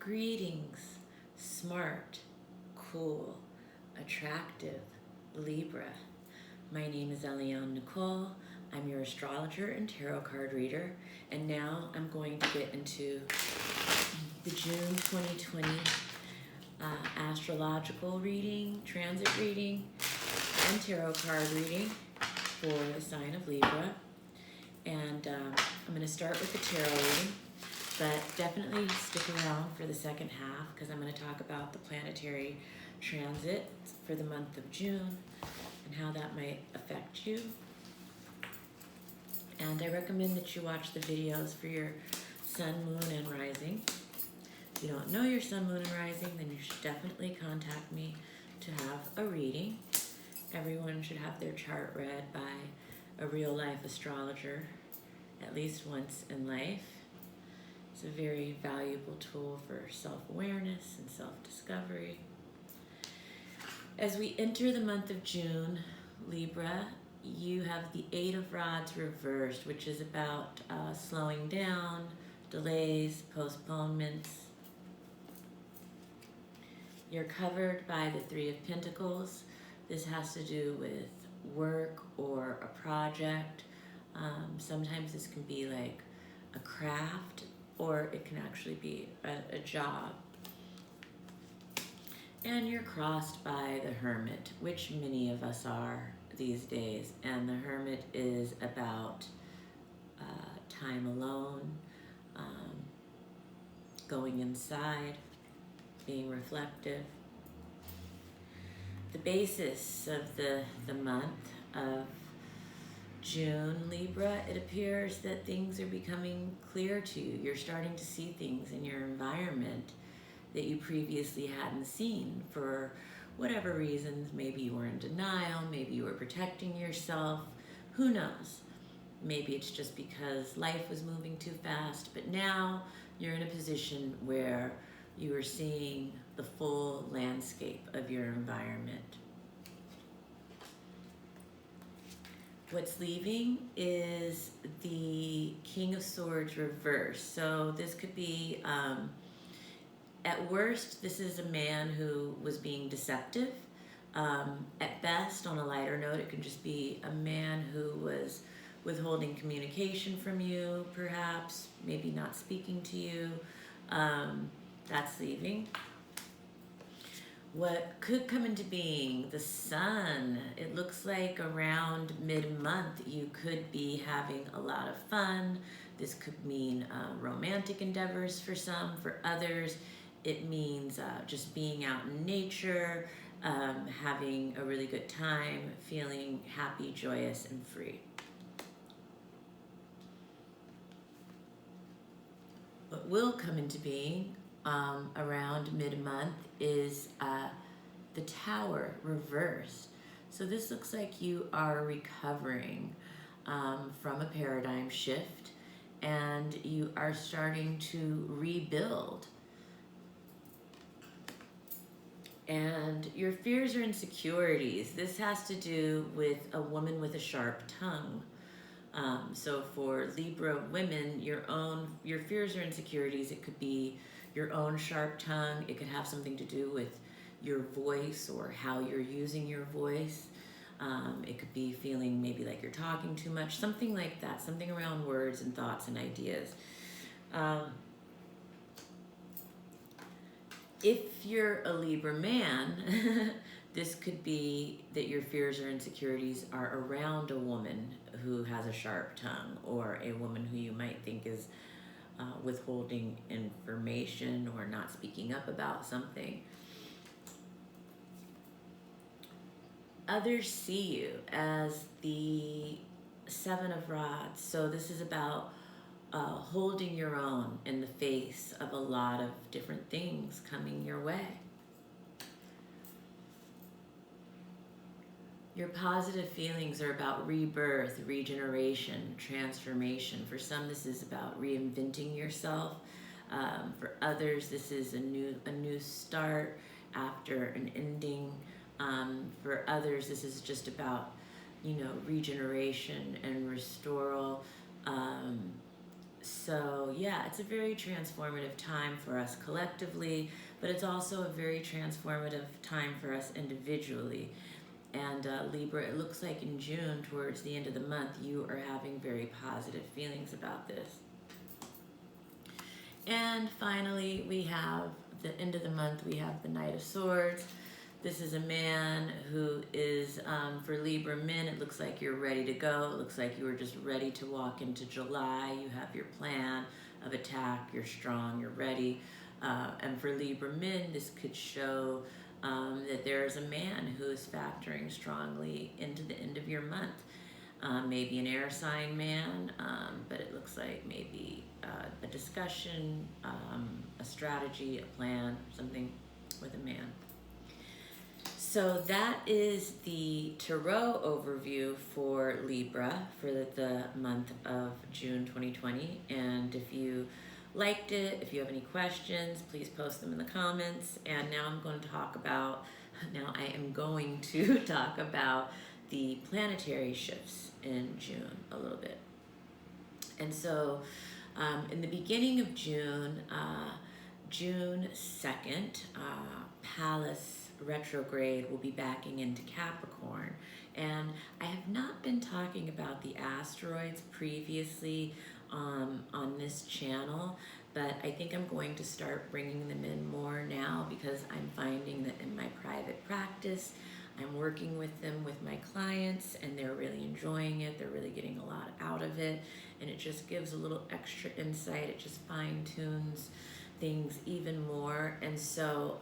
Greetings, smart, cool, attractive Libra. My name is Eliane Nicole. I'm your astrologer and tarot card reader, and now I'm going to get into the June 2020 astrological reading, transit reading, and tarot card reading for the sign of Libra. And I'm going to start with the tarot reading, but definitely stick around for the second half because I'm going to talk about the planetary transit for the month of June and how that might affect you. And I recommend that you watch the videos for your sun, moon, and rising. If you don't know your sun, moon, and rising, then you should definitely contact me to have a reading. Everyone should have their chart read by a real-life astrologer at least once in life. It's a very valuable tool for self-awareness and self-discovery. As we enter the month of June, Libra, you have the Eight of Rods reversed, which is about slowing down, delays, postponements. You're covered by the Three of Pentacles. This has to do with work or a project. Sometimes this can be like a craft, or it can actually be a job. And you're crossed by the Hermit, which many of us are these days. And the Hermit is about time alone, going inside, being reflective. The basis of the month of June, Libra, it appears that things are becoming clear to you. You're starting to see things in your environment that you previously hadn't seen for whatever reasons. Maybe you were in denial, maybe you were protecting yourself, who knows? Maybe it's just because life was moving too fast, but now you're in a position where you are seeing the full landscape of your environment. What's leaving is the King of Swords reversed. So this could be, at worst, this is a man who was being deceptive. At best, on a lighter note, it could just be a man who was withholding communication from you, perhaps, maybe not speaking to you. That's leaving. What could come into being, the sun, it looks like around mid-month you could be having a lot of fun. This could mean romantic endeavors for some. For others, it means just being out in nature, having a really good time, feeling happy, joyous, and free. What will come into being around mid-month is the Tower reversed. So this looks like you are recovering from a paradigm shift, and you are starting to rebuild. And your fears or insecurities, this has to do with a woman with a sharp tongue. So for Libra women, your fears or insecurities, it could be your own sharp tongue. It could have something to do with your voice or how you're using your voice. It could be feeling maybe like you're talking too much, something like that, something around words and thoughts and ideas. If you're a Libra man, this could be that your fears or insecurities are around a woman who has a sharp tongue, or a woman who you might think is withholding information or not speaking up about something. Others see you as the Seven of Rods. So this is about holding your own in the face of a lot of different things coming your way. Your positive feelings are about rebirth, regeneration, transformation. For some, this is about reinventing yourself. For others, this is a new start after an ending. For others, this is just about, regeneration and restoral. So yeah, it's a very transformative time for us collectively, but it's also a very transformative time for us individually. And Libra, it looks like in June, towards the end of the month, you are having very positive feelings about this. And finally, we have the end of the month, we have the Knight of Swords. This is a man who is, for Libra men, it looks like you're ready to go. It looks like you are just ready to walk into July. You have your plan of attack. You're strong. You're ready. And for Libra men, this could show that there is a man who is factoring strongly into the end of your month. Maybe an air sign man, but it looks like maybe a discussion, a strategy, a plan, something with a man. So that is the tarot overview for Libra for the month of June 2020. And if you liked it, if you have any questions, please post them in the comments. And now I am going to talk about the planetary shifts in June a little bit. And so in the beginning of June, June 2nd, Pallas retrograde will be backing into Capricorn. And I have not been talking about the asteroids previously on this channel, but I think I'm going to start bringing them in more now because I'm finding that in my private practice, I'm working with them with my clients and they're really enjoying it. They're really getting a lot out of it. And it just gives a little extra insight. It just fine tunes things even more. And so,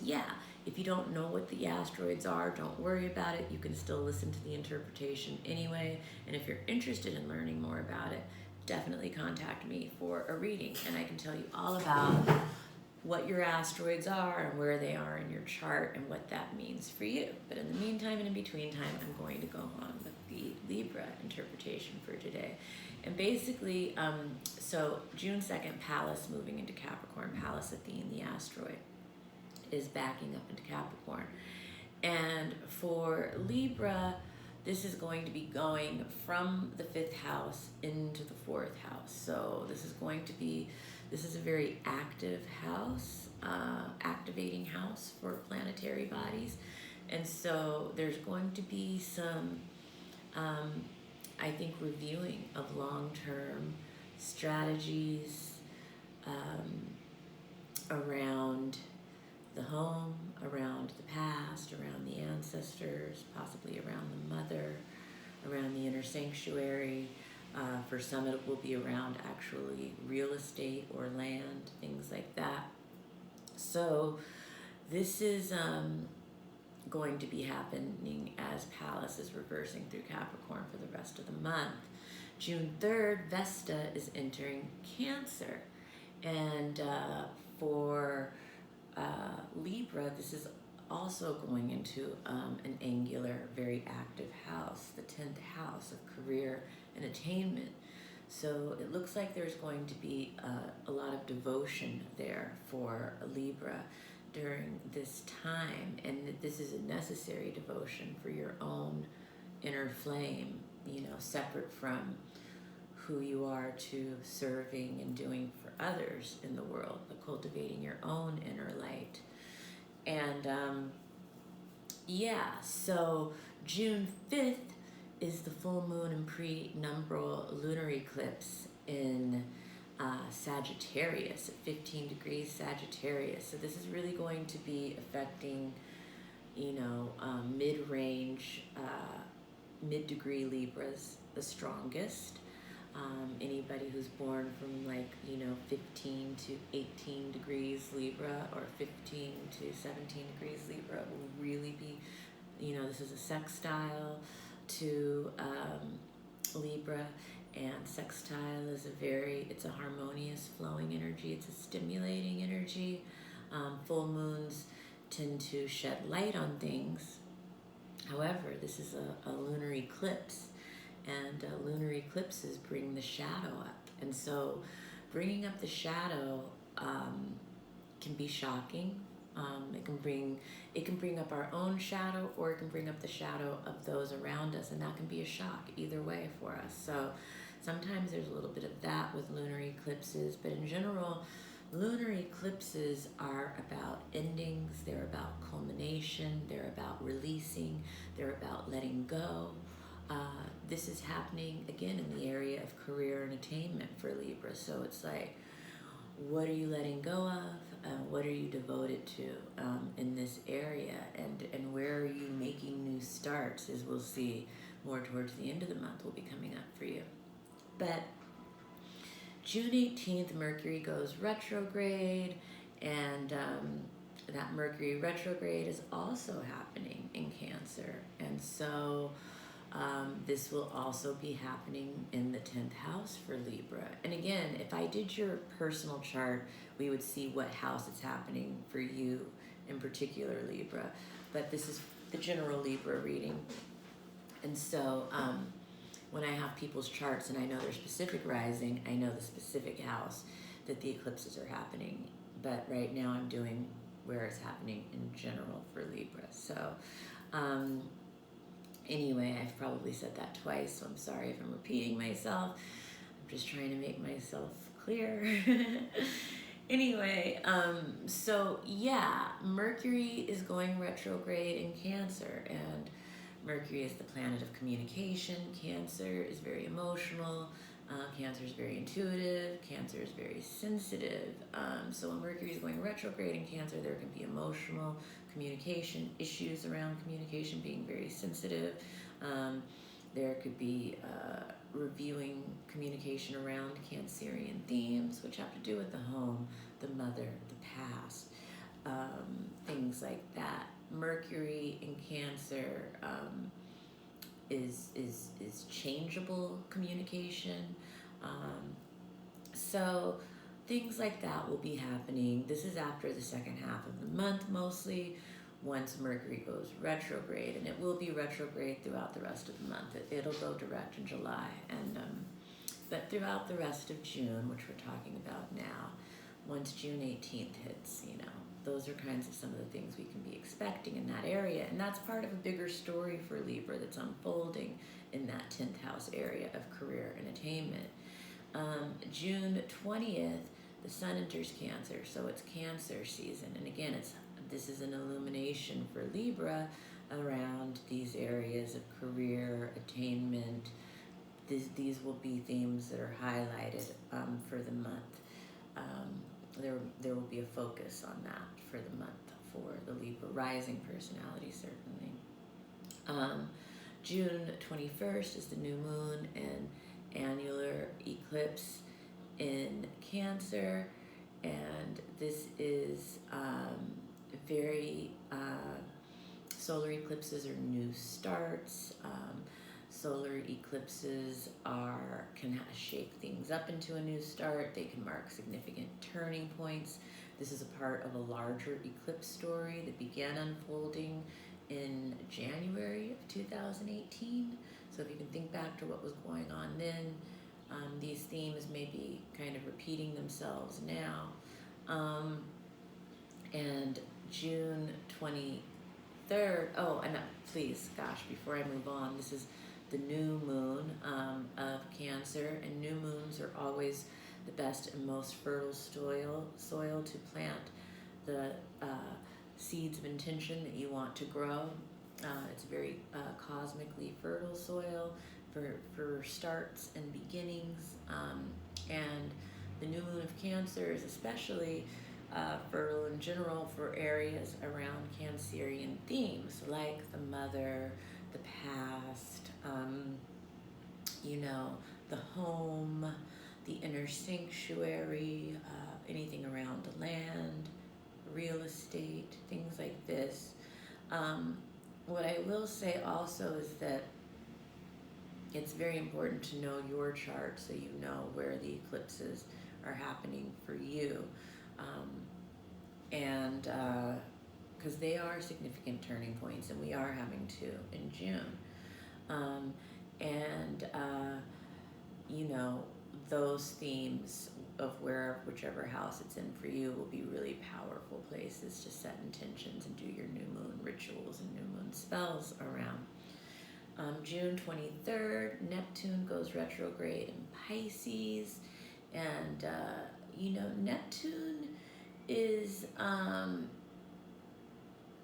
yeah, if you don't know what the asteroids are, don't worry about it. You can still listen to the interpretation anyway. And if you're interested in learning more about it, definitely contact me for a reading. And I can tell you all about what your asteroids are and where they are in your chart and what that means for you. But in the meantime and in between time, I'm going to go on with the Libra interpretation for today. And basically, so June 2nd, Pallas moving into Capricorn, Pallas Athene, the asteroid, is backing up into Capricorn. And for Libra, this is going to be going from the 5th house into the 4th house. So this is a very active house, activating house for planetary bodies. And so there's going to be some, I think, reviewing of long-term strategies around the home, around the past, around the ancestors, possibly around the mother, around the inner sanctuary. For some, it will be around actually real estate or land, things like that. So this is going to be happening as Pallas is reversing through Capricorn for the rest of the month. June 3rd, Vesta is entering Cancer. And for Libra, this is also going into an angular, very active house, the 10th house of career and attainment. So it looks like there's going to be a lot of devotion there for Libra during this time, and that this is a necessary devotion for your own inner flame, separate from who you are to serving and doing for others in the world, but cultivating your own inner light. And so June 5th is the full moon and prenumbral lunar eclipse in Sagittarius at 15 degrees Sagittarius. So this is really going to be affecting, mid-range, mid-degree Libras the strongest. Anybody who's born from 15 to 18 degrees Libra or 15 to 17 degrees Libra will really be, this is a sextile to Libra, and sextile is it's a harmonious flowing energy. It's a stimulating energy. Full moons tend to shed light on things. However, this is a lunar eclipse. And lunar eclipses bring the shadow up. And so bringing up the shadow can be shocking. It can bring up our own shadow, or it can bring up the shadow of those around us, and that can be a shock either way for us. So Sometimes there's a little bit of that with lunar eclipses, but in general, lunar eclipses are about endings, they're about culmination, they're about releasing, they're about letting go. This is happening again in the area of career and attainment for Libra. So it's like, what are you letting go of? What are you devoted to in this area? And where are you making new starts? As we'll see more towards the end of the month will be coming up for you. But June 18th, Mercury goes retrograde, and that Mercury retrograde is also happening in Cancer. And so this will also be happening in the 10th house for Libra. And again, if I did your personal chart, we would see what house it's happening for you in particular, Libra. But this is the general Libra reading. And so when I have people's charts and I know their specific rising, I know the specific house that the eclipses are happening. But right now I'm doing where it's happening in general for Libra. So anyway, I've probably said that twice, so I'm sorry if I'm repeating myself. I'm just trying to make myself clear. Anyway, so yeah, Mercury is going retrograde in Cancer, and Mercury is the planet of communication. Cancer is very emotional. Cancer is very intuitive. Cancer is very sensitive. So when Mercury is going retrograde in Cancer, there can be emotional communication issues around communication, being very sensitive. There could be reviewing communication around Cancerian themes, which have to do with the home, the mother, the past, things like that. Mercury in Cancer is changeable communication. So things like that will be happening. This is after the second half of the month mostly, once Mercury goes retrograde, and it will be retrograde throughout the rest of the month. It'll go direct in July, and but throughout the rest of June, which we're talking about now, once June 18th hits, you know, those are kinds of some of the things we can be expecting in that area. And that's part of a bigger story for Libra that's unfolding in that 10th house area of career and attainment. June 20th, the sun enters Cancer, so it's Cancer season. And again, this is an illumination for Libra around these areas of career, attainment. These will be themes that are highlighted for the month. There will be a focus on that for the month for the Libra rising personality, certainly. June 21st is the new moon and annular eclipse in Cancer, and this is very solar eclipses are new starts. Solar eclipses can shake things up into a new start. They can mark significant turning points. This is a part of a larger eclipse story that began unfolding in January of 2018. So if you can think back to what was going on then, these themes may be kind of repeating themselves now. And June 23rd, please, gosh, before I move on, this is the new moon of Cancer, and new moons are always the best and most fertile soil to plant the seeds of intention that you want to grow. It's very cosmically fertile soil for starts and beginnings, and the new moon of Cancer is especially fertile in general for areas around Cancerian themes like the mother, the past, the home, the inner sanctuary, anything around the land, real estate, things like this. What I will say also is that it's very important to know your chart so you know where the eclipses are happening for you. And because they are significant turning points, and we are having two in June. Those themes of whichever house it's in for you will be really powerful places to set intentions and do your new moon rituals and new moon spells around. June 23rd, Neptune goes retrograde in Pisces. And, Neptune is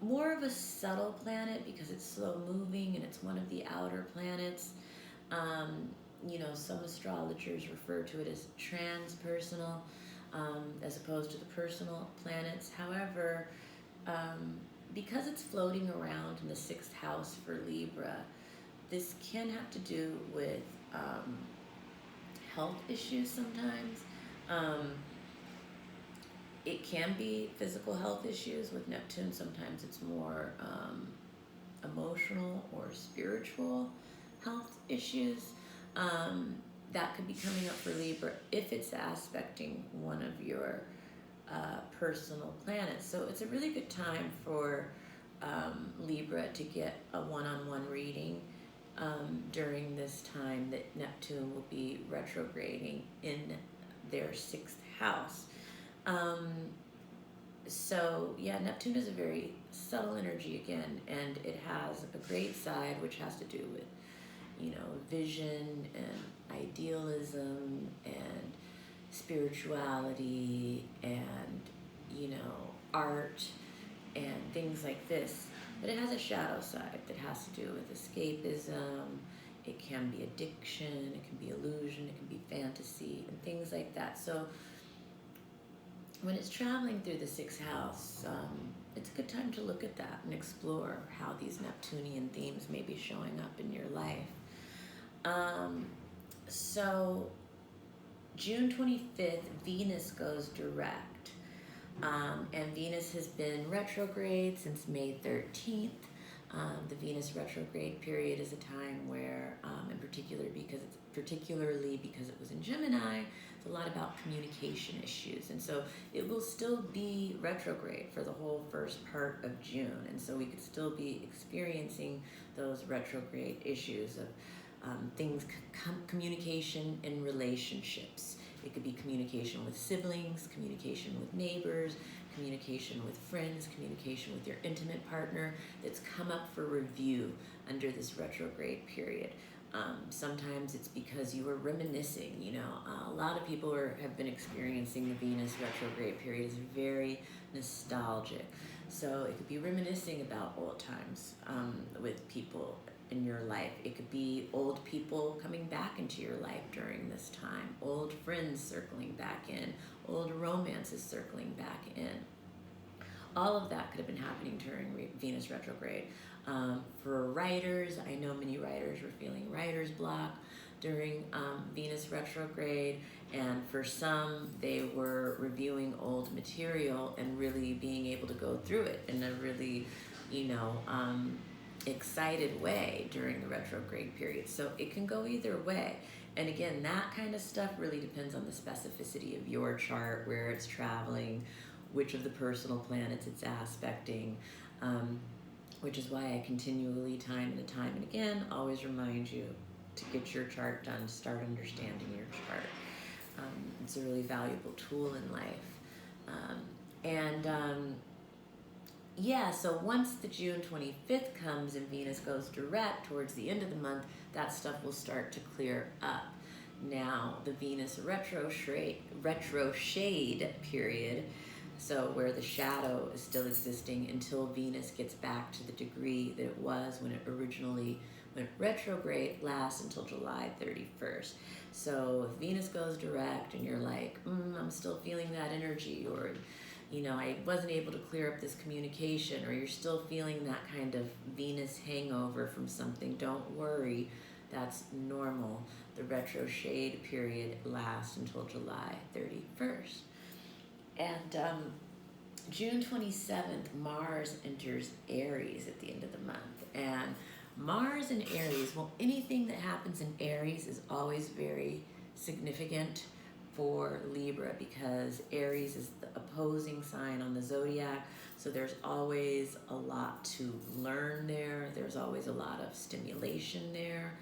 more of a subtle planet because it's slow moving and it's one of the outer planets. Some astrologers refer to it as transpersonal, as opposed to the personal planets. However, because it's floating around in the 6th house for Libra, this can have to do with health issues sometimes. It can be physical health issues with Neptune. Sometimes it's more emotional or spiritual health issues. That could be coming up for Libra if it's aspecting one of your personal planets. So it's a really good time for Libra to get a one-on-one reading during this time that Neptune will be retrograding in their 6th house. Neptune is a very subtle energy again, and it has a great side which has to do with, vision and idealism and spirituality and, art and things like this. But it has a shadow side that has to do with escapism. It can be addiction, it can be illusion, it can be fantasy and things like that. So when it's traveling through the 6th house, it's a good time to look at that and explore how these Neptunian themes may be showing up in your life. So June 25th, Venus goes direct. And Venus has been retrograde since May 13th. The Venus retrograde period is a time where, particularly because it was in Gemini, it's a lot about communication issues. And so it will still be retrograde for the whole first part of June. And so we could still be experiencing those retrograde issues of communication in relationships. It could be communication with siblings, communication with neighbors, communication with friends, communication with your intimate partner that's come up for review under this retrograde period. Sometimes it's because you were reminiscing. A lot of people have been experiencing the Venus retrograde period is very nostalgic. So it could be reminiscing about old times with people in your life. It could be old people coming back into your life during this time, old friends circling back in, old romances circling back in. All of that could have been happening during Venus retrograde. For writers, I know many writers were feeling writer's block during Venus retrograde, and for some, they were reviewing old material and really being able to go through it in a really, excited way during the retrograde period. So it can go either way. And again, that kind of stuff really depends on the specificity of your chart, where it's traveling, which of the personal planets it's aspecting, which is why I continually, time and again, always remind you to get your chart done, start understanding your chart. It's a really valuable tool in life. So once the June 25th comes and Venus goes direct towards the end of the month, that stuff will start to clear up. Now, the Venus retrograde period, so where the shadow is still existing until Venus gets back to the degree that it was when it originally went retrograde, lasts until July 31st. So if Venus goes direct and you're like, I'm still feeling that energy, or I wasn't able to clear up this communication, or you're still feeling that kind of Venus hangover from something, don't worry, that's normal. The retrograde period lasts until July 31st. And June 27th, Mars enters Aries at the end of the month. And Mars in Aries, anything that happens in Aries is always very significant for Libra, because Aries is the opposing sign on the zodiac, so there's always a lot to learn there. There's always a lot of stimulation there.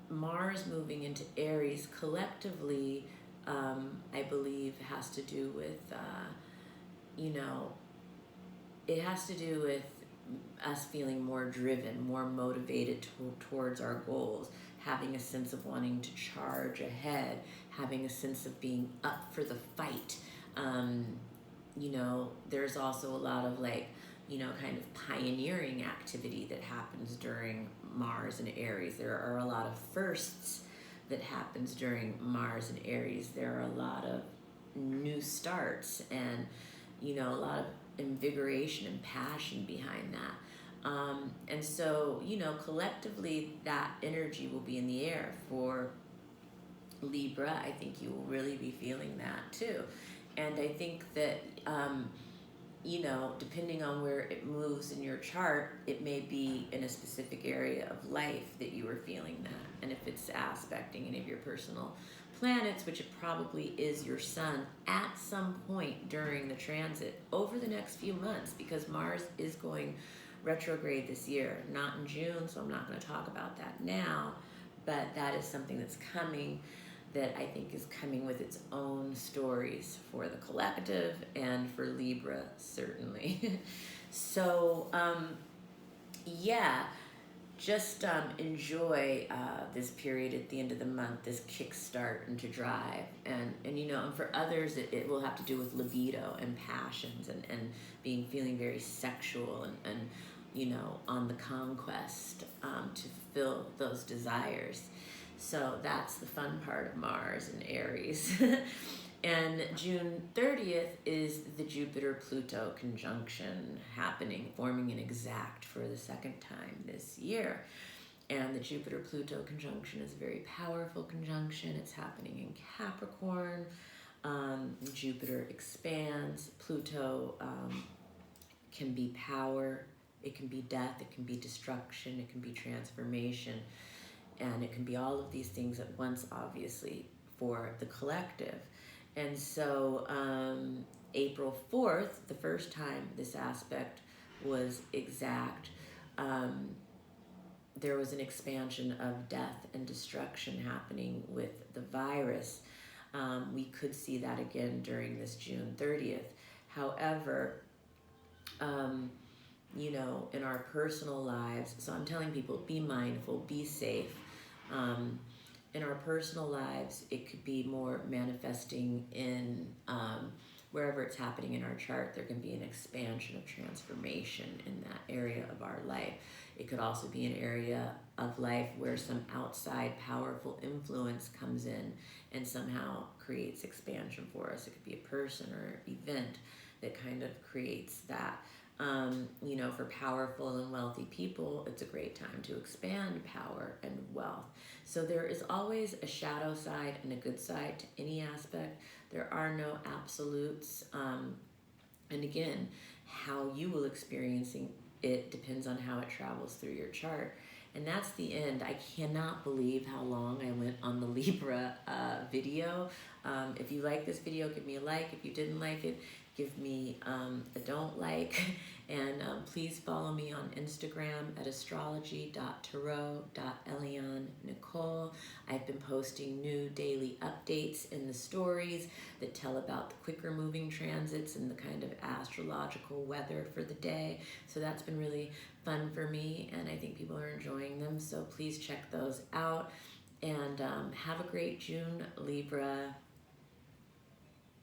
Mars moving into Aries collectively, I believe, has to do with, it has to do with us feeling more driven, more motivated towards our goals, having a sense of wanting to charge ahead, having a sense of being up for the fight. You know, there's also a lot of like, you know, kind of pioneering activity that happens during Mars and Aries. There are a lot of firsts that happens during Mars and Aries. There are a lot of new starts and, you know, a lot of invigoration and passion behind that. And so, you know, collectively that energy will be in the air. For Libra, I think you will really be feeling that too. And I think that, you know, depending on where it moves in your chart, it may be in a specific area of life that you are feeling that. And if it's aspecting any of your personal planets, which it probably is your sun, at some point during the transit over the next few months, because Mars is going retrograde this year, not in June, so I'm not going to talk about that now, but that is something that's coming, that I think is coming with its own stories for the collective and for Libra, certainly. So, yeah, just enjoy this period at the end of the month, this kickstart into drive. And you know, and for others, it will have to do with libido and passions and feeling very sexual and you know, on the conquest to fulfill those desires. So that's the fun part of Mars and Aries. And June 30th is the Jupiter-Pluto conjunction happening, forming an exact for the second time this year. And the Jupiter-Pluto conjunction is a very powerful conjunction. It's happening in Capricorn. Jupiter expands. Pluto can be power. It can be death. It can be destruction. It can be transformation. And it can be all of these things at once, obviously, for the collective. And so April 4th, the first time this aspect was exact, there was an expansion of death and destruction happening with the virus. We could see that again during this June 30th. However, you know, in our personal lives, so I'm telling people, be mindful, be safe. In our personal lives, it could be more manifesting in wherever it's happening in our chart. There can be an expansion of transformation in that area of our life. It could also be an area of life where some outside powerful influence comes in and somehow creates expansion for us. It could be a person or event that kind of creates that. You know, for powerful and wealthy people, it's a great time to expand power and wealth. So there is always a shadow side and a good side to any aspect. There are no absolutes. And again, how you will experience it depends on how it travels through your chart. And that's the end. I cannot believe how long I went on the Libra video. If you like this video, give me a like. If you didn't like it, give me a don't like. And please follow me on Instagram at astrology.tarot.Eliane Nicole. I've been posting new daily updates in the stories that tell about the quicker moving transits and the kind of astrological weather for the day. So that's been really fun for me, and I think people are enjoying them. So please check those out. And have a great June, Libra.